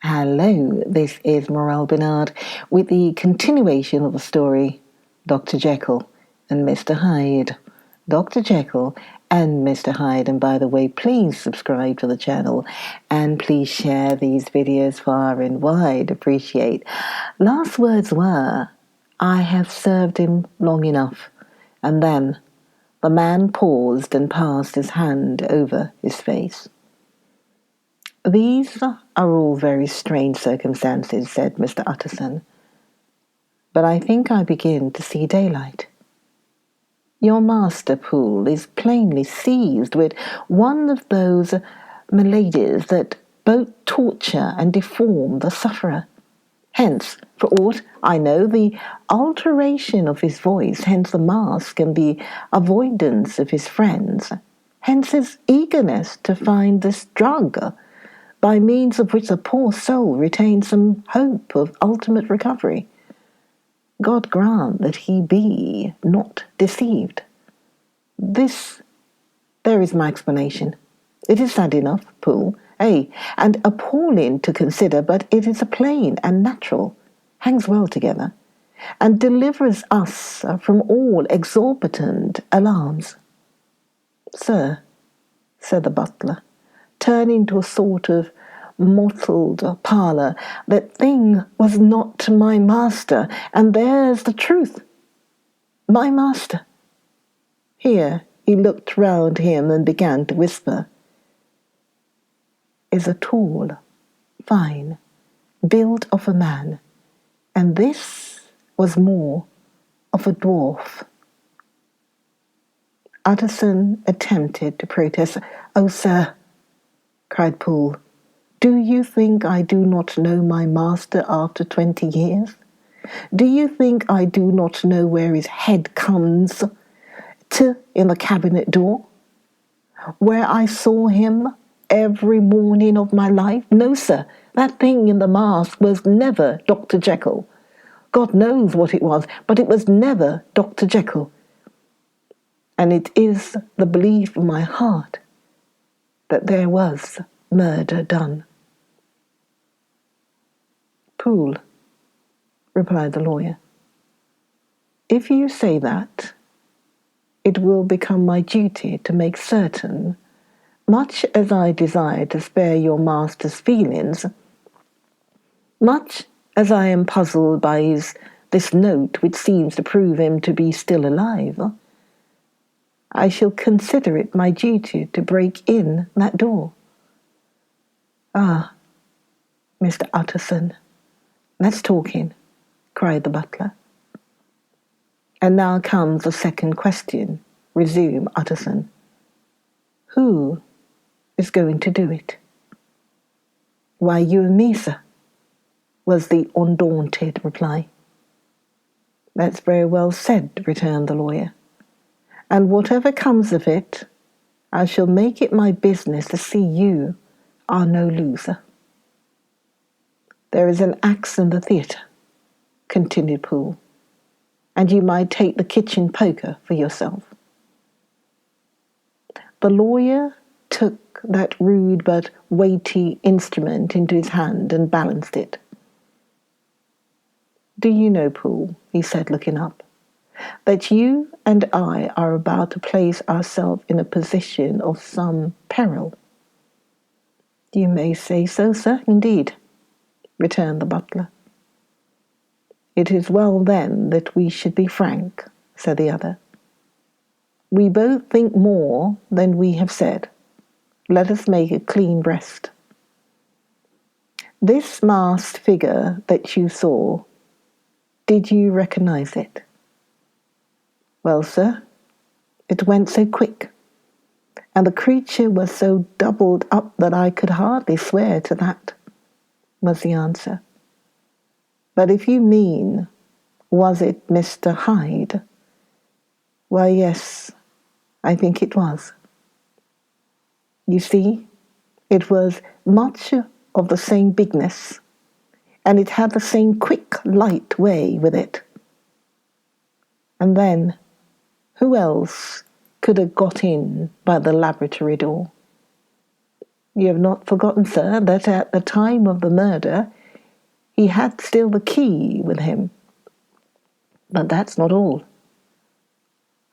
Hello, this is Morel Bernard with the continuation of the story Dr. Jekyll and Mr. Hyde. Dr. Jekyll and Mr. Hyde, and by the way, please subscribe to the channel and please share these videos far and wide. Appreciate. Last words were, I have served him long enough. And then the man paused and passed his hand over his face. These are all very strange circumstances, said Mr. Utterson, but I think I begin to see daylight. Your master, Poole, is plainly seized with one of those maladies that both torture and deform the sufferer. Hence, for aught I know, the alteration of his voice, hence the mask and the avoidance of his friends, hence his eagerness to find this drug, by means of which the poor soul retains some hope of ultimate recovery. God grant that he be not deceived. There is my explanation. It is sad enough, Poole, and appalling to consider, but it is a plain and natural, hangs well together, and delivers us from all exorbitant alarms. Sir, said the butler, turning to a sort of mottled parlour, that thing was not my master, and there's the truth. My master. Here he looked round him and began to whisper, is a tall, fine, build of a man, and this was more of a dwarf. Utterson attempted to protest. Oh, sir, cried Poole, do you think I do not know my master after 20 years? Do you think I do not know where his head comes to in the cabinet door? Where I saw him every morning of my life? No, sir, that thing in the mask was never Dr. Jekyll. God knows what it was, but it was never Dr. Jekyll. And it is the belief of my heart that there was murder done. Poole, replied the lawyer, if you say that, it will become my duty to make certain, much as I desire to spare your master's feelings, much as I am puzzled by this note which seems to prove him to be still alive, I shall consider it my duty to break in that door. Ah, Mr. Utterson, let's talk in, cried the butler. And now comes the second question, resumed Utterson. Who is going to do it? Why, you and me, sir, was the undaunted reply. That's very well said, returned the lawyer. And whatever comes of it, I shall make it my business to see you are no loser. There is an axe in the theatre, continued Poole, and you might take the kitchen poker for yourself. The lawyer took that rude but weighty instrument into his hand and balanced it. Do you know, Poole, he said, looking up, that you and I are about to place ourselves in a position of some peril? You may say so, sir, indeed, returned the butler. It is well, then, that we should be frank, said the other. We both think more than we have said. Let us make a clean breast. This masked figure that you saw, did you recognize it? Well, sir, it went so quick, and the creature was so doubled up that I could hardly swear to that, was the answer. But if you mean, was it Mr. Hyde? Why, yes, I think it was. You see, it was much of the same bigness, and it had the same quick, light way with it. And then, who else could have got in by the laboratory door? You have not forgotten, sir, that at the time of the murder he had still the key with him. But that's not all.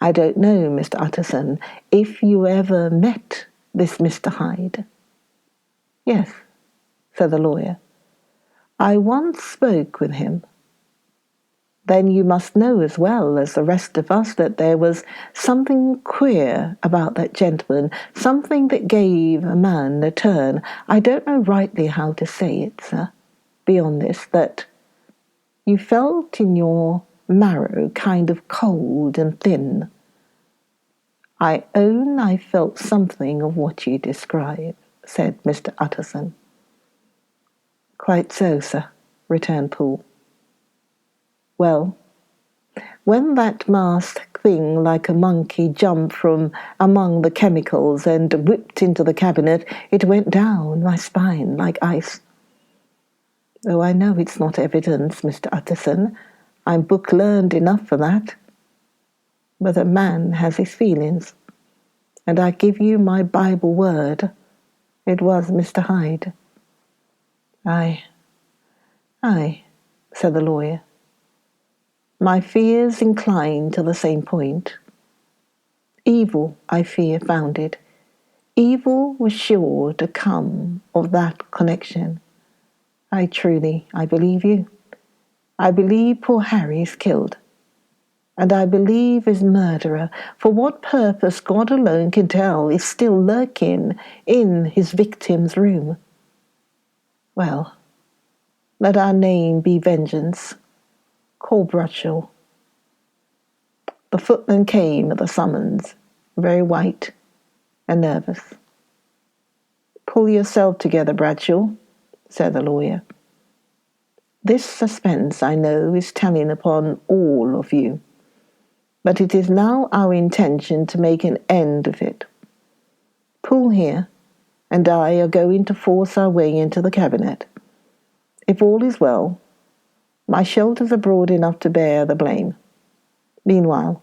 I don't know, Mr. Utterson, if you ever met this Mr. Hyde. Yes, said the lawyer. I once spoke with him. Then you must know as well as the rest of us that there was something queer about that gentleman, something that gave a man a turn. I don't know rightly how to say it, sir, beyond this, that you felt in your marrow kind of cold and thin. I own I felt something of what you describe, said Mr. Utterson. Quite so, sir, returned Poole. Well, when that masked thing like a monkey jumped from among the chemicals and whipped into the cabinet, it went down my spine like ice. Oh, I know it's not evidence, Mr. Utterson. I'm book-learned enough for that. But a man has his feelings, and I give you my Bible word, it was Mr. Hyde. Aye, said the lawyer. My fears incline to the same point. Evil, I fear, found it. Evil was sure to come of that connection. I believe you. I believe poor Harry's killed. And I believe his murderer, for what purpose God alone can tell, is still lurking in his victim's room. Well, let our name be Vengeance. Call Bradshaw. The footman came at the summons, very white and nervous. Pull yourself together, Bradshaw, said the lawyer. This suspense, I know, is telling upon all of you, but it is now our intention to make an end of it. Poole here and I are going to force our way into the cabinet. If all is well, my shoulders are broad enough to bear the blame. Meanwhile,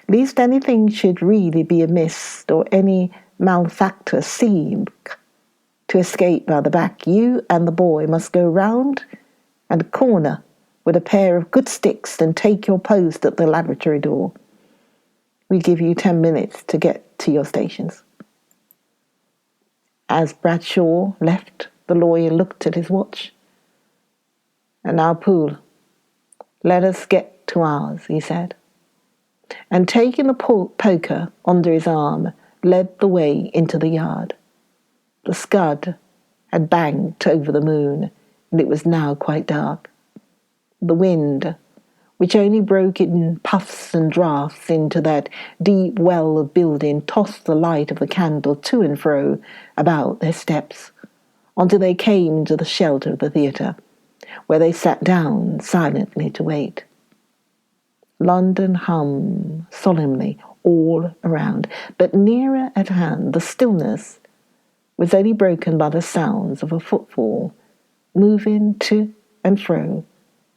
lest anything should really be amiss or any malefactor seem to escape by the back, you and the boy must go round and corner with a pair of good sticks and take your post at the laboratory door. We give you 10 minutes to get to your stations. As Bradshaw left, the lawyer looked at his watch. And now, Poole, let us get to ours, he said. And taking the poker under his arm, led the way into the yard. The scud had banked over the moon, and it was now quite dark. The wind, which only broke in puffs and draughts into that deep well of building, tossed the light of the candle to and fro about their steps, until they came to the shelter of the theatre, where they sat down silently to wait. London hummed solemnly all around, but nearer at hand the stillness was only broken by the sounds of a footfall moving to and fro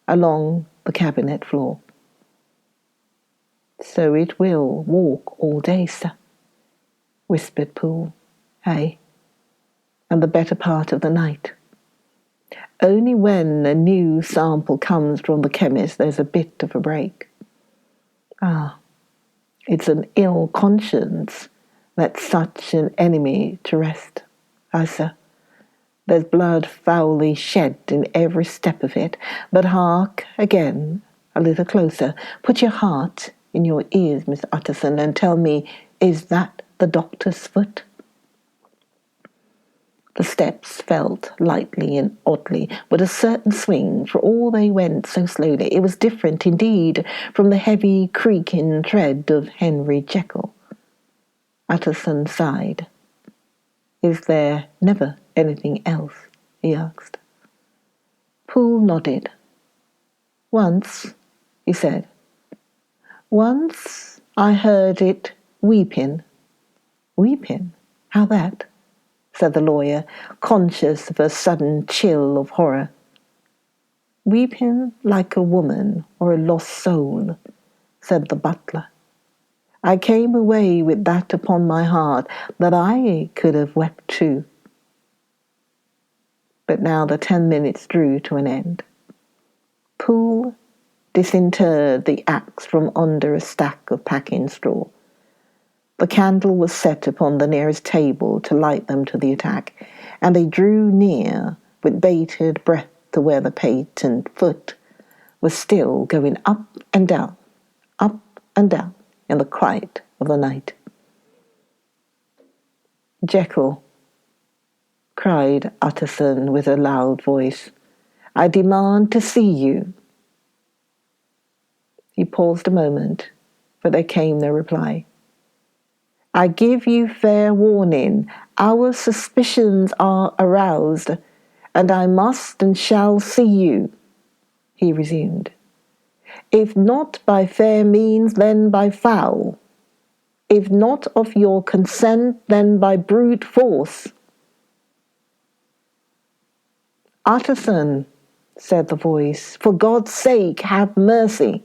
along the cabinet floor. So it will walk all day, sir, whispered Poole. Aye, and the better part of the night. Only when a new sample comes from the chemist there's a bit of a break. Ah, it's an ill conscience that's such an enemy to rest. Aye, sir, there's blood foully shed in every step of it. But hark again, a little closer. Put your heart in your ears, Miss Utterson, and tell me, is that the doctor's foot? The steps felt lightly and oddly, with a certain swing, for all they went so slowly. It was different, indeed, from the heavy, creaking tread of Henry Jekyll. Utterson sighed. Is there never anything else? He asked. Poole nodded. Once, he said. Once I heard it weeping. Weeping? How that? Said the lawyer, conscious of a sudden chill of horror. Weeping like a woman or a lost soul, said the butler. I came away with that upon my heart, that I could have wept too. But now the 10 minutes drew to an end. Poole disinterred the axe from under a stack of packing straw. The candle was set upon the nearest table to light them to the attack, and they drew near with bated breath to where the patent foot was still going up and down in the quiet of the night. "Jekyll," cried Utterson with a loud voice, "I demand to see you." He paused a moment, but there came no reply. "I give you fair warning. Our suspicions are aroused, and I must and shall see you," he resumed. "If not by fair means, then by foul. If not of your consent, then by brute force." "Utterson," said the voice, "for God's sake, have mercy."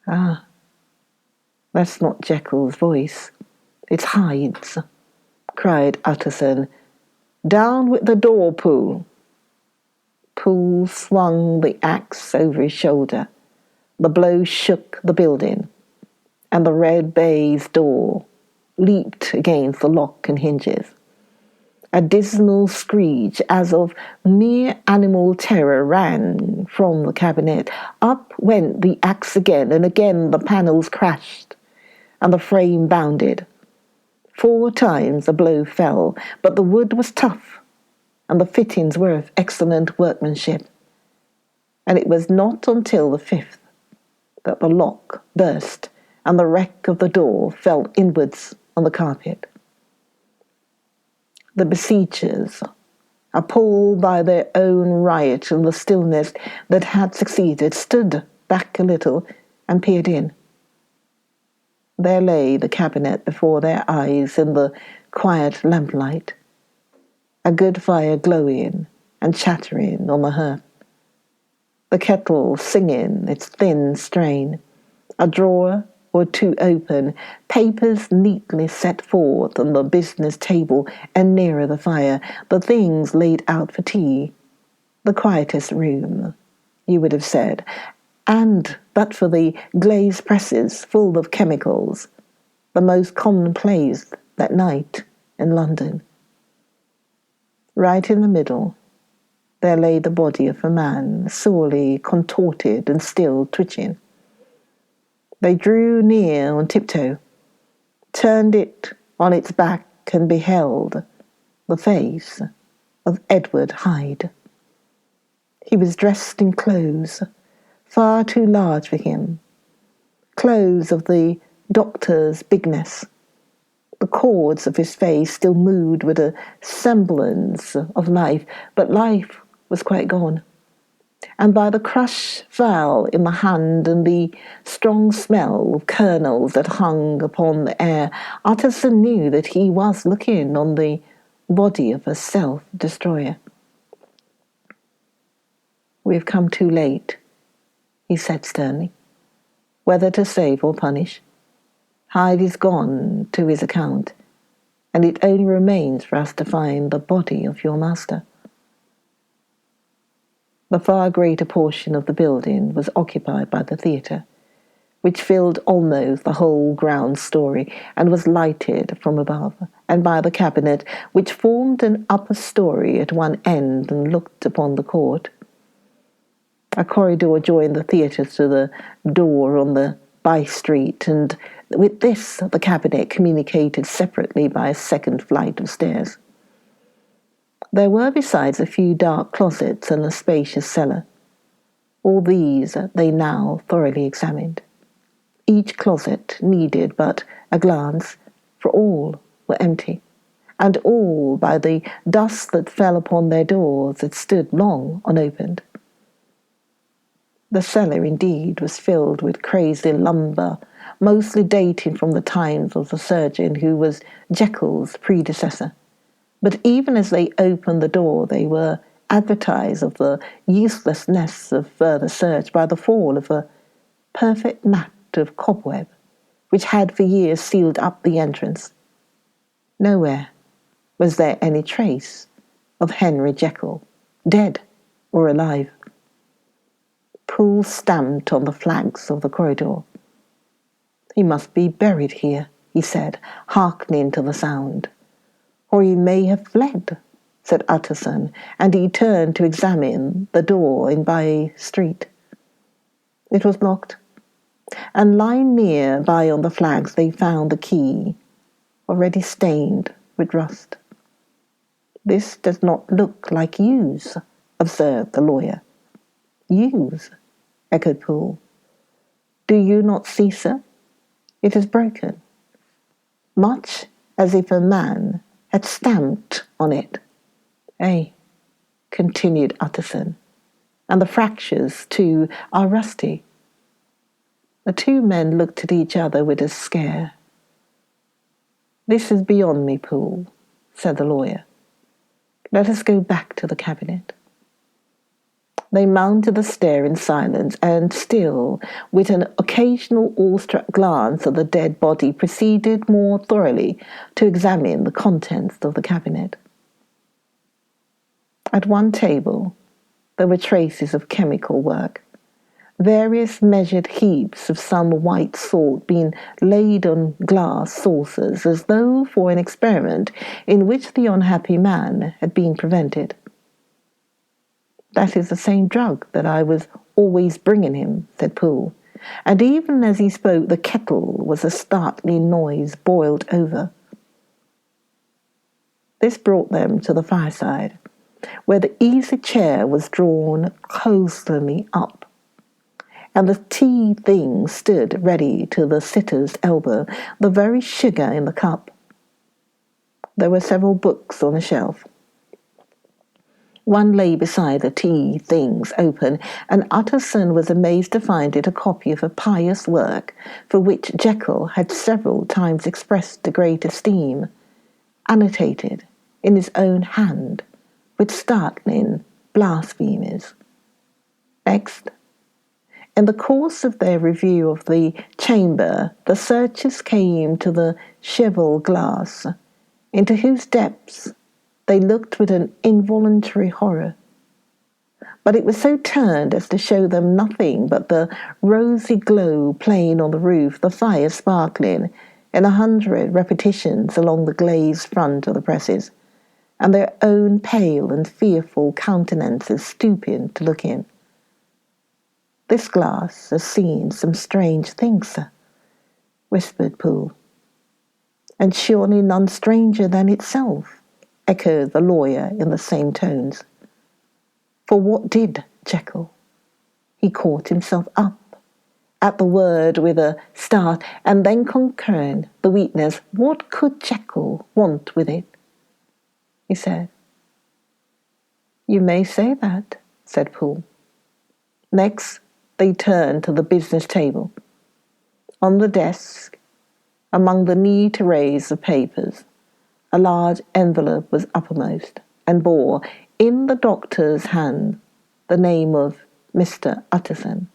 "Ah, that's not Jekyll's voice. It's Hyde's," cried Utterson. "Down with the door, Poole." Poole swung the axe over his shoulder. The blow shook the building, and the red baize door leaped against the lock and hinges. A dismal screech as of mere animal terror ran from the cabinet. Up went the axe again, and again the panels crashed, and the frame bounded. 4 times the blow fell, but the wood was tough, and the fittings were of excellent workmanship. And it was not until the 5th that the lock burst, and the wreck of the door fell inwards on the carpet. The besiegers, appalled by their own riot and the stillness that had succeeded, stood back a little and peered in. There lay the cabinet before their eyes in the quiet lamplight, a good fire glowing and chattering on the hearth, the kettle singing its thin strain, a drawer or 2 open, papers neatly set forth on the business table and nearer the fire, the things laid out for tea. The quietest room, you would have said, and but for the glazed presses full of chemicals, the most commonplace that night in London. Right in the middle, there lay the body of a man, sorely contorted and still twitching. They drew near on tiptoe, turned it on its back, and beheld the face of Edward Hyde. He was dressed in clothes far too large for him, clothes of the doctor's bigness. The chords of his face still moved with a semblance of life, but life was quite gone. And by the crushed file in the hand and the strong smell of kernels that hung upon the air, Utterson knew that he was looking on the body of a self-destroyer. "We have come too late," he said sternly, "whether to save or punish. Hyde is gone to his account, and it only remains for us to find the body of your master." The far greater portion of the building was occupied by the theatre, which filled almost the whole ground story and was lighted from above, and by the cabinet, which formed an upper story at one end and looked upon the court. A corridor joined the theatre to the door on the by-street, and with this the cabinet communicated separately by a second flight of stairs. There were besides a few dark closets and a spacious cellar. All these they now thoroughly examined. Each closet needed but a glance, for all were empty, and all, by the dust that fell upon their doors, had stood long unopened. The cellar, indeed, was filled with crazy lumber, mostly dating from the times of the surgeon who was Jekyll's predecessor. But even as they opened the door, they were advertised of the uselessness of further search by the fall of a perfect mat of cobweb which had for years sealed up the entrance. Nowhere was there any trace of Henry Jekyll, dead or alive. Poole stamped on the flags of the corridor. "He must be buried here," he said, hearkening to the sound. "Or he may have fled," said Utterson, and he turned to examine the door in Bay Street. It was locked, and lying near by on the flags they found the key, already stained with rust. "This does not look like use," observed the lawyer. "Use?" echoed Poole. "Do you not see, sir? It is broken, much as if a man had stamped on it." "Ay," continued Utterson, "and the fractures, too, are rusty." The two men looked at each other with a scare. "This is beyond me, Poole," said the lawyer. "Let us go back to the cabinet." They mounted the stair in silence, and still, with an occasional awestruck glance at the dead body, proceeded more thoroughly to examine the contents of the cabinet. At one table there were traces of chemical work, various measured heaps of some white salt being laid on glass saucers as though for an experiment in which the unhappy man had been prevented. "That is the same drug that I was always bringing him," said Poole, and even as he spoke the kettle was a startling noise boiled over. This brought them to the fireside, where the easy chair was drawn cosily up, and the tea things stood ready to the sitter's elbow, the very sugar in the cup. There were several books on a shelf. One lay beside the tea things open, and Utterson was amazed to find it a copy of a pious work for which Jekyll had several times expressed the great esteem, annotated in his own hand with startling blasphemies. Next, in the course of their review of the chamber, the searchers came to the cheval glass, into whose depths they looked with an involuntary horror. But it was so turned as to show them nothing but the rosy glow playing on the roof, the fire sparkling in 100 repetitions along the glazed front of the presses, and their own pale and fearful countenances stooping to look in. "This glass has seen some strange things, sir," whispered Poole. "And surely none stranger than itself," echoed the lawyer in the same tones. For what did Jekyll? He caught himself up at the word with a start, and then conquering the weakness, "What could Jekyll want with it?" he said. "You may say that," said Poole. Next, they turned to the business table. On the desk, among the neat arrays of papers, a large envelope was uppermost, and bore, in the doctor's hand, the name of Mr. Utterson.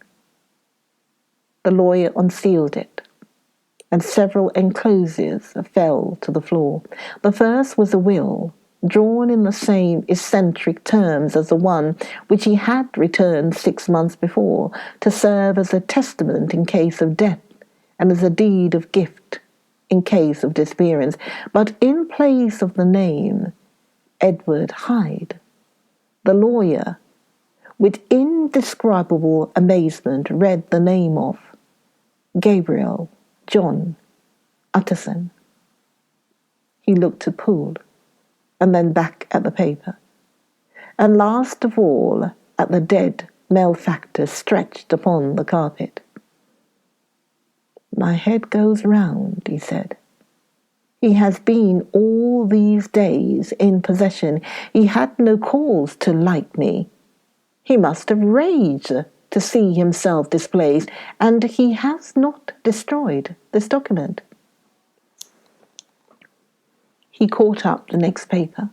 The lawyer unsealed it, and several enclosures fell to the floor. The first was a will, drawn in the same eccentric terms as the one which he had returned 6 months before, to serve as a testament in case of death and as a deed of gift in case of disappearance. But in place of the name Edward Hyde, the lawyer, with indescribable amazement, read the name of Gabriel John Utterson. He looked at Poole, and then back at the paper, and last of all at the dead malefactor stretched upon the carpet. "My head goes round," he said. "He has been all these days in possession. He had no cause to like me. He must have raged to see himself displaced, and he has not destroyed this document." He caught up the next paper.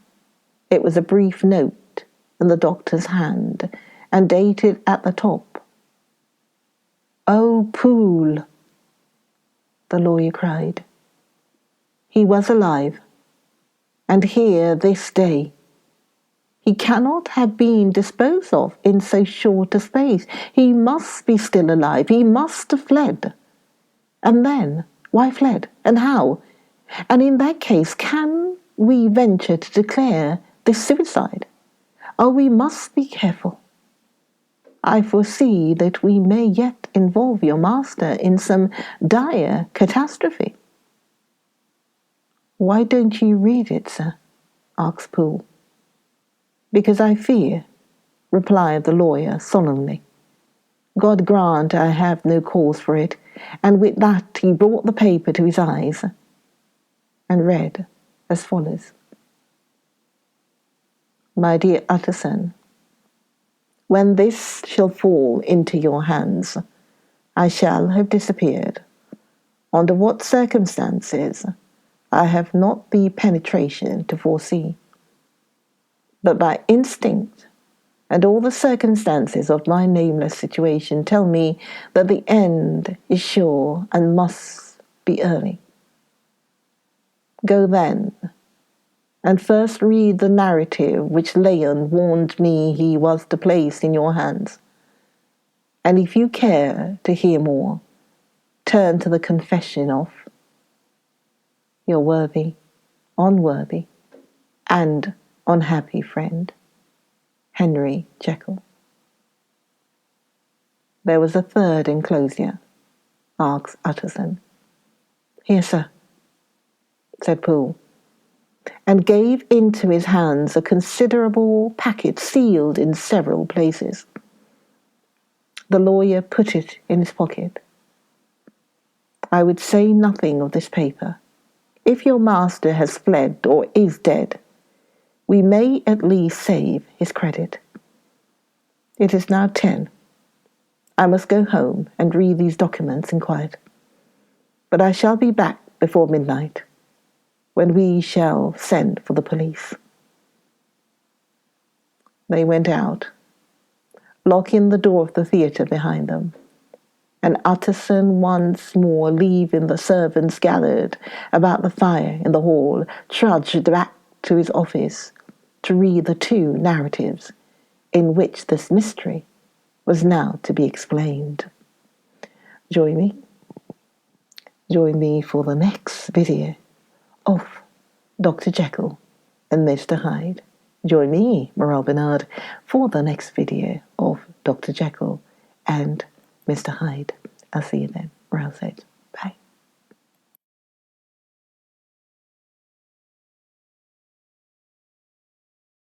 It was a brief note in the doctor's hand, and dated at the top. "Oh, Poole, the lawyer cried. He was alive, and here this day. He cannot have been disposed of in so short a space. He must be still alive. He must have fled. And then, why fled, and how? And in that case, can we venture to declare this suicide? Oh, we must be careful. I foresee that we may yet involve your master in some dire catastrophe. Why don't you read it, sir? Asked Poole. Because I fear, replied the lawyer solemnly. God grant I have no cause for it. And with that he brought the paper to his eyes and read as follows. My dear Utterson, when this shall fall into your hands, I shall have disappeared. Under what circumstances, I have not the penetration to foresee. But by instinct, and all the circumstances of my nameless situation tell me that the end is sure and must be early. Go then, and first read the narrative which Leon warned me he was to place in your hands. And if you care to hear more, turn to the confession of your worthy, unworthy, and unhappy friend, Henry Jekyll. There was a third enclosure, asked Utterson. Here, sir, said Poole, and gave into his hands a considerable packet sealed in several places. The lawyer put it in his pocket. I would say nothing of this paper. If your master has fled or is dead, we may at least save his credit. It is now 10. I must go home and read these documents in quiet. But I shall be back before midnight, when we shall send for the police. They went out, locking the door of the theatre behind them, and Utterson once more leaving the servants gathered about the fire in the hall, trudged back to his office to read the 2 narratives in which this mystery was now to be explained. Join me for the next video of Dr. Jekyll and Mr. Hyde. Join me, Morel Bernard, for the next video of Dr. Jekyll and Mr. Hyde. I'll see you then. Morel said.